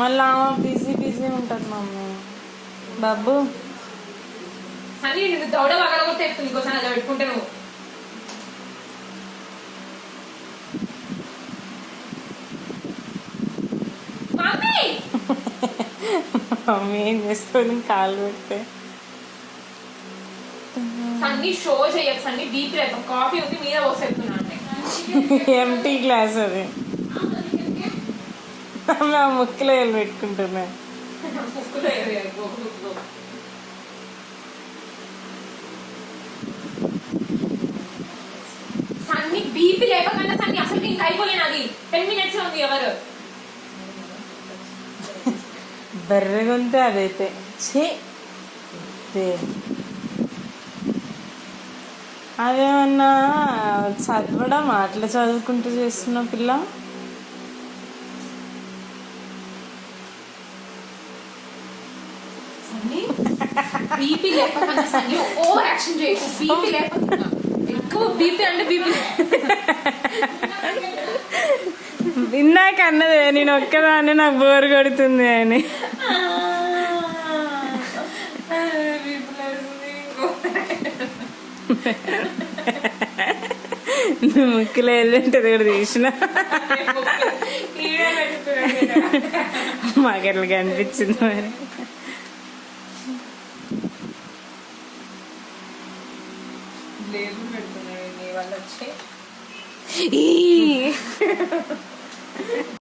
మళ్ళీ బిజీ ఉంటుంది మమ్మీ. బాబు సన్నీ నువ్వు దౌడ పగల కూడా తెస్తుంది ఇంకోసారి అలా పెట్టుకుంటే నువ్వు. మమ్మీ ఏం చేస్తుంది కాలు పెడితే. సన్నీ షో చేయకు సన్నీ, బీపీ రేపు కాఫీ ఉంది మీద పోసేస్తున్నా అంటే ఎంటీ గ్లాస్ అది. ముక్కులో వెళ్ళి పెట్టుకుంటున్నా. సన్నీ బీపీ లేపకన్నా సన్నీ అసలు ఇంకా అయిపోలేను. అది 10 minutes ఉంది. ఎవరు బర్రెగుంటే అదైతే అదేమన్నా చదవడం అట్లా చదువుకుంటూ చేస్తున్న పిల్ల. బీపీ లేపకన్నా సన్నీ ఓవర్ యాక్షన్ చేయకు. బీపీ లేపకన్నా ఎక్కువ బీపీ అంటే బీపీ ఇందాక అన్నదే నేను ఒక్కదాన్ని నాకు బోర్ కొడుతుంది అని. నువ్వు ముక్కులో వెళ్ళింటది కూడా తీసిన మాకు ఎట్లా కనిపించింది మరి. లేబుల్ పెడుతున్నాడు నీ వల్ల వచ్చి.